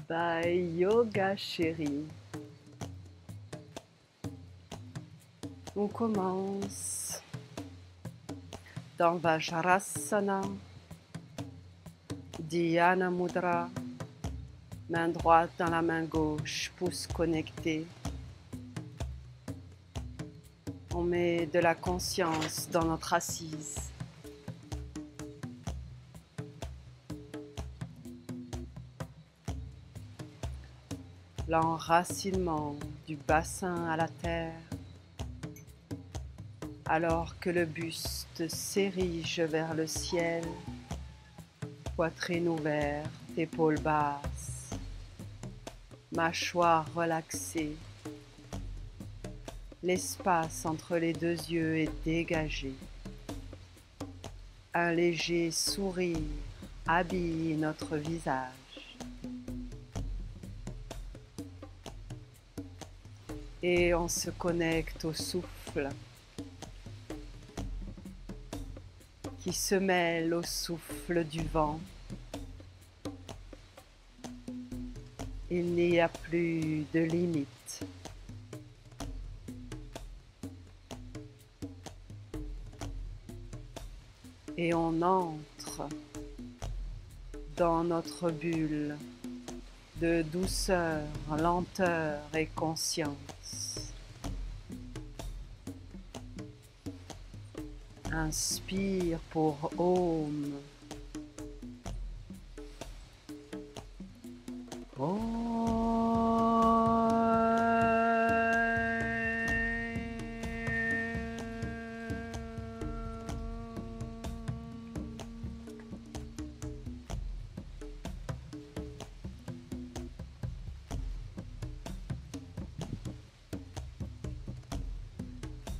by Yoga Chérie. On commence dans Vajrasana, Dhyana Mudra, main droite dans la main gauche, pouce connecté. On met de la conscience dans notre assise. L'enracinement du bassin à la terre, alors que le buste s'érige vers le ciel, poitrine ouverte, épaules basses, mâchoire relaxée. L'espace entre les deux yeux est dégagé. Un léger sourire habille notre visage. Et on se connecte au souffle qui se mêle au souffle du vent. Il n'y a plus de limite. Et on entre dans notre bulle de douceur, lenteur et conscience. Inspire pour Om.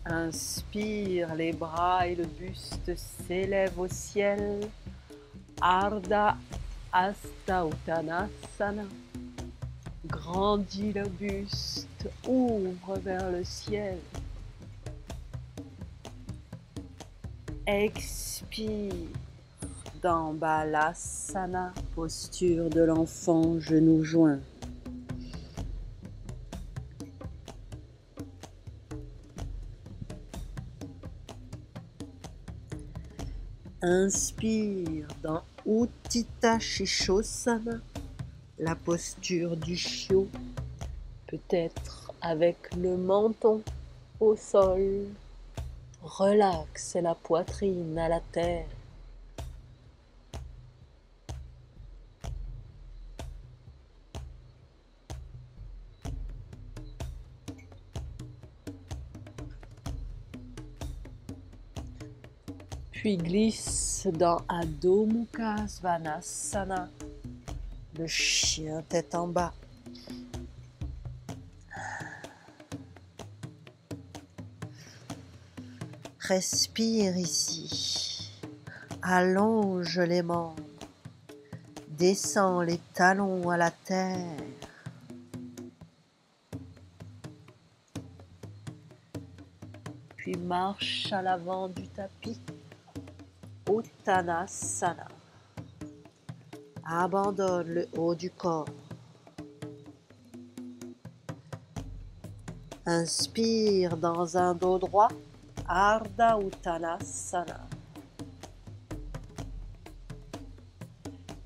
Inspire, les bras et le buste s'élèvent au ciel. Ardha Hasta Uttanasana. Grandis le buste, ouvre vers le ciel. Expire dans Balasana, posture de l'enfant, genoux joints. Inspire dans Utthita Shishosana, la posture du chiot, peut-être avec le menton au sol. Relaxe la poitrine à la terre. Puis glisse dans Adho Mukha Svanasana, le chien tête en bas. Respire ici, allonge les membres, descends les talons à la terre. Puis marche à l'avant du tapis. Uttanasana. Abandonne le haut du corps. Inspire dans un dos droit. Ardha Uttanasana.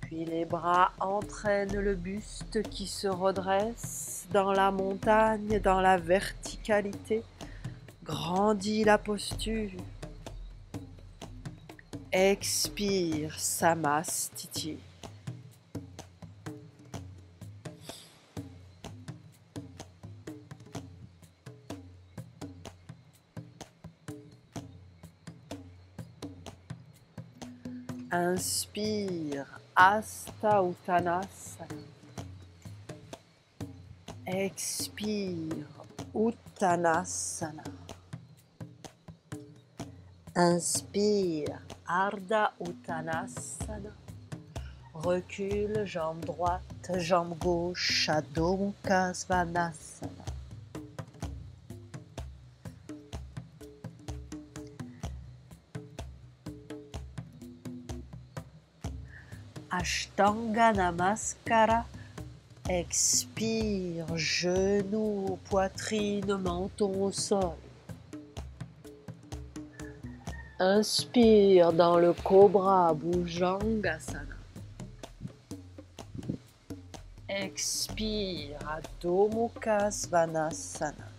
Puis les bras entraînent le buste qui se redresse dans la montagne, dans la verticalité. Grandis la posture. Expire, Samastiti. Inspire, Hasta Uttanasana. Expire, Uttanasana. Inspire, Ardha Uttanasana. Recule, jambe droite, jambe gauche, Adho Mukha Svanasana. Ashtanga Namaskara, Expire, genoux, poitrine, menton au sol. Inspire dans le Cobra Bhujangasana. Expire, Adho Mukha Svanasana.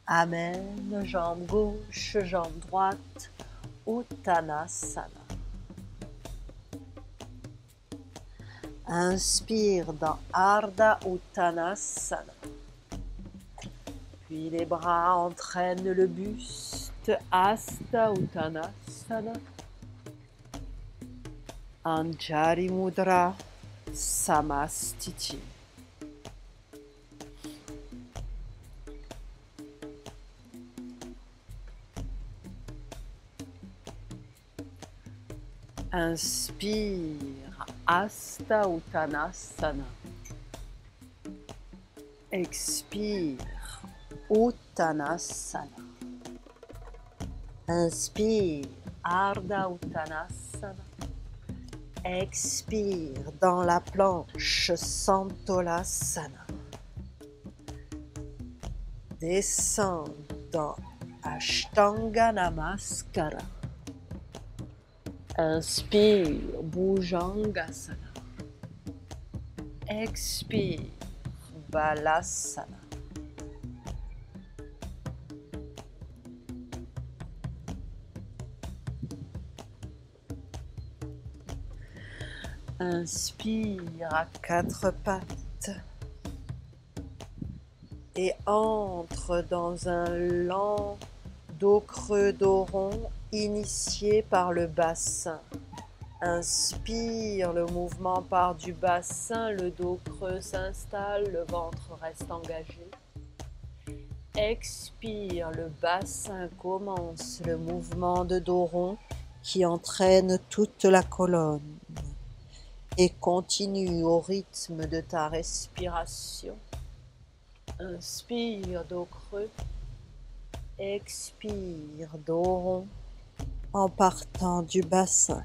Amen, jambe gauche, jambe droite, Uttanasana. Inspire dans Ardha Uttanasana. Puis les bras entraînent le buste, Hasta Uttanasana. Anjali Mudra, Samastiti. Inspire, Hasta Uttanasana. Expire, Uttanasana. Inspire, Ardha Uttanasana. Expire dans la planche, Santolasana. Descends dans Ashtanga Namaskara. Inspire, Bhujangasana. Expire, Balasana. Inspire à quatre pattes et entre dans un lent dos creux, dos rond initié par le bassin. Inspire, le mouvement part du bassin, le dos creux s'installe, le ventre reste engagé. Expire, le bassin commence le mouvement de dos rond qui entraîne toute la colonne et continue au rythme de ta respiration. Inspire, dos creux. Expire, dos rond en partant du bassin.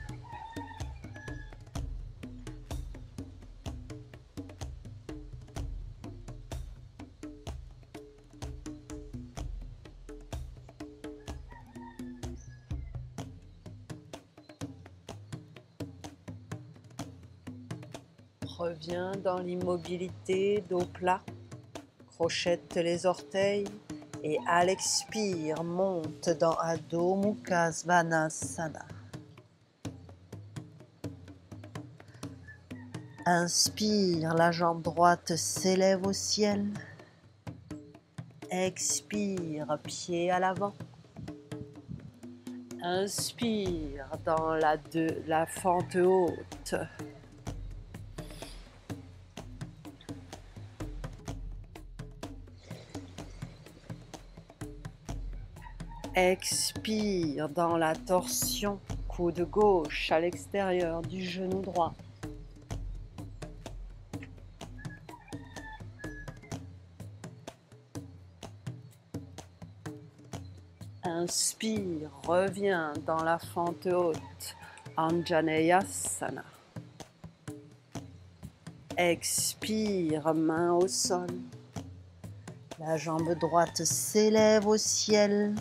Reviens dans l'immobilité, dos plat, crochette les orteils et à l'expire, monte dans Adho Mukha Svanasana. Inspire, la jambe droite s'élève au ciel. Expire, pied à l'avant. Inspire dans la fente haute. Expire dans la torsion, coude gauche à l'extérieur du genou droit. Inspire, reviens dans la fente haute, Anjaneyasana. Expire, main au sol. La jambe droite s'élève au ciel.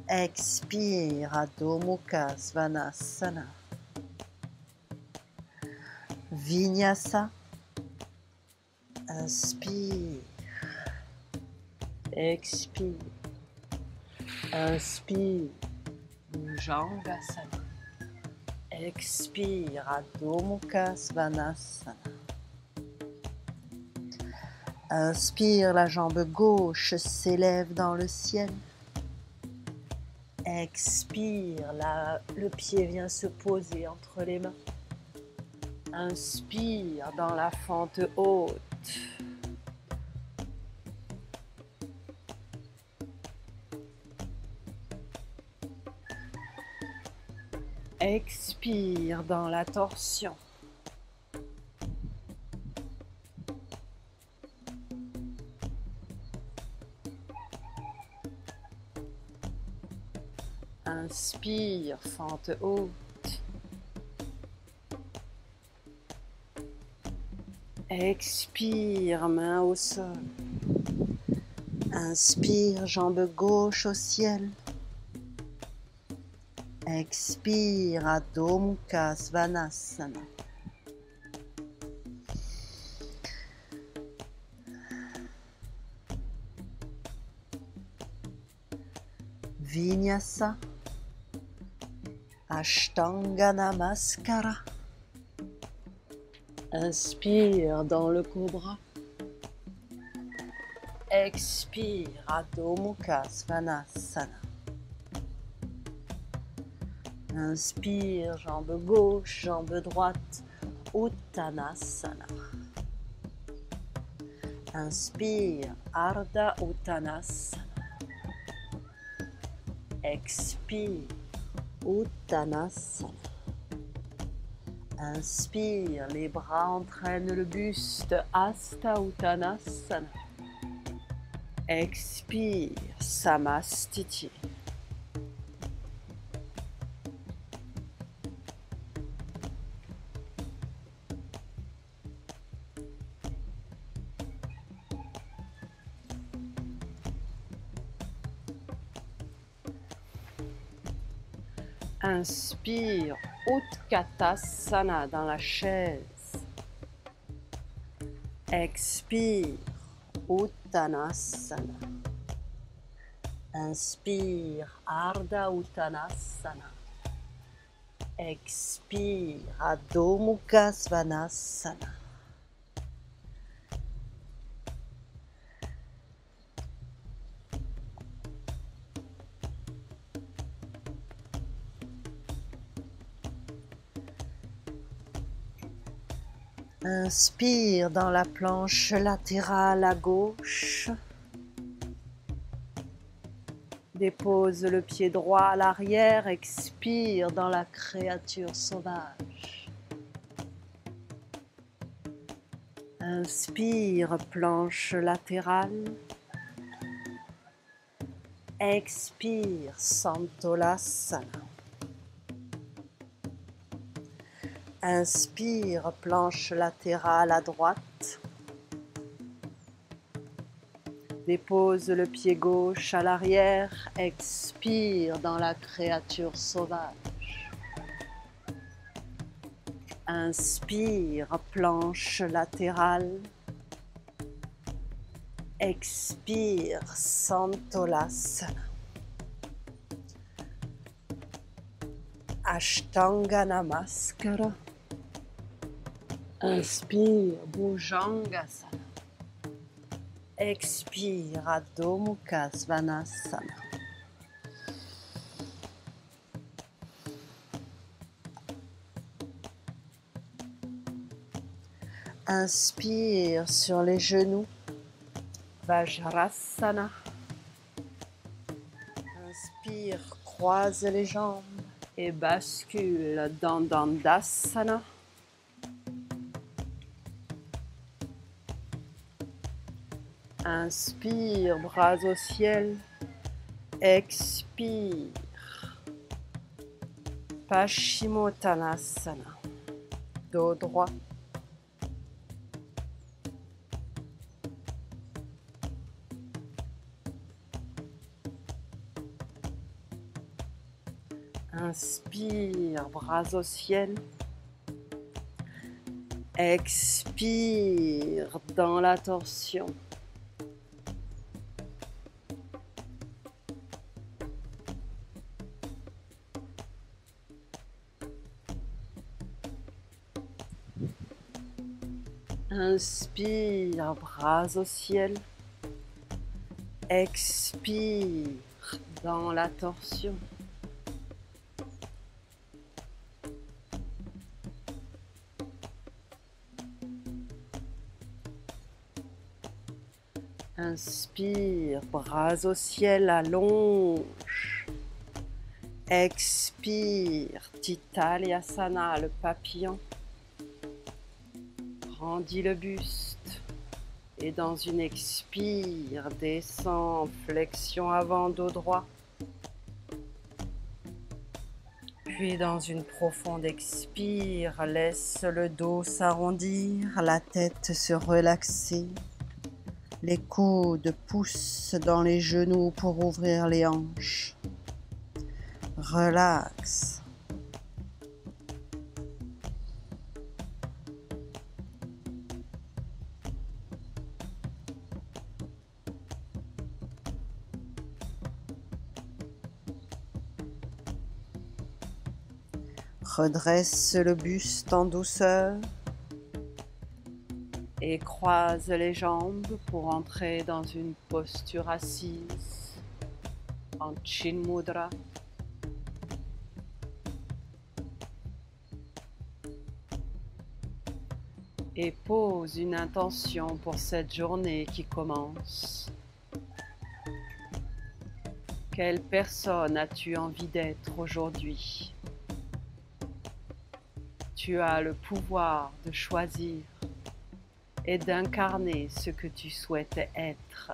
Expire, Adho Mukha Svanasana. Vinyasa. Inspire. Expire. Inspire. Bhujangasana. Expire, Adho Mukha Svanasana. Inspire, la jambe gauche s'élève dans le ciel. Expire, le pied vient se poser entre les mains. Inspire dans la fente haute. Expire dans la torsion. Inspire, fente haute. Expire, main au sol. Inspire, jambe gauche au ciel. Expire, Adho Mukha Svanasana. Vinyasa. Ashtanga Namaskara. Inspire dans le cobra. Expire, Adho Mukha Svanasana. Inspire, jambe gauche, jambe droite, Uttanasana. Inspire, Ardha Uttanasana. Expire, Uttanasana. Inspire, les bras entraînent le buste, Hasta Uttanasana. Expire, Samastiti. Inspire, Utkatasana dans la chaise. Expire, Uttanasana. Inspire, Ardha Uttanasana. Expire, Adho Mukha Svanasana. Inspire dans la planche latérale à gauche. Dépose le pied droit à l'arrière, expire dans la créature sauvage. Inspire, planche latérale. Expire, Santolasana. Inspire, planche latérale à droite. Dépose le pied gauche à l'arrière, expire dans la créature sauvage. Inspire, planche latérale. Expire, Santolasana. Ashtanga Namaskara. Inspire, Bhujangasana. Expire, Adho Mukha Svanasana. Inspire sur les genoux, Vajrasana. Inspire, croise les jambes et bascule dans Dandasana. Inspire, bras au ciel. Expire. Paschimottanasana. Dos droit. Inspire, bras au ciel. Expire dans la torsion. Inspire, bras au ciel. Expire dans la torsion. Inspire, bras au ciel, allonge. Expire, Titalyasana, le papillon. Grandis le buste. Et dans une expire, descends, flexion avant, dos droit. Puis dans une profonde expire, laisse le dos s'arrondir, la tête se relaxer. Les coudes poussent dans les genoux pour ouvrir les hanches. Relaxe. Redresse le buste en douceur et croise les jambes pour entrer dans une posture assise en Chin Mudra. Et pose une intention pour cette journée qui commence. Quelle personne as-tu envie d'être aujourd'hui ? Tu as le pouvoir de choisir et d'incarner ce que tu souhaites être.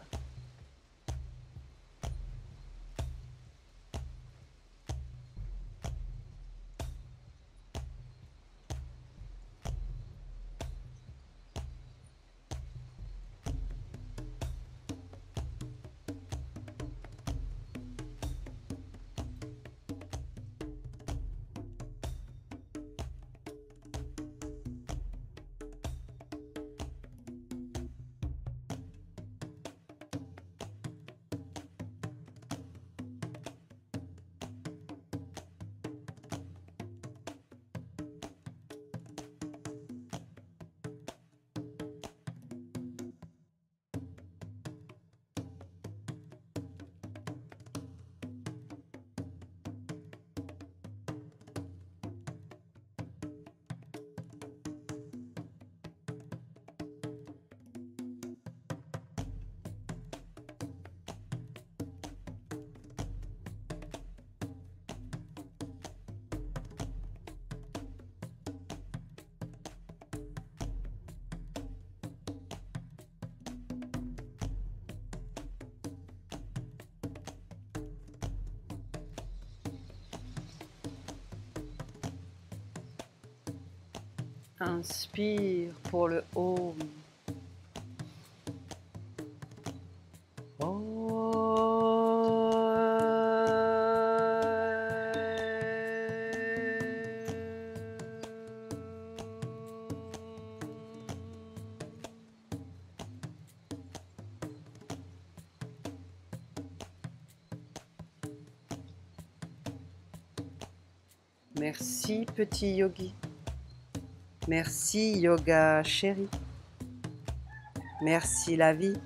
Inspire pour le Om. Merci petit yogi. Merci yoga chéri. Merci la vie.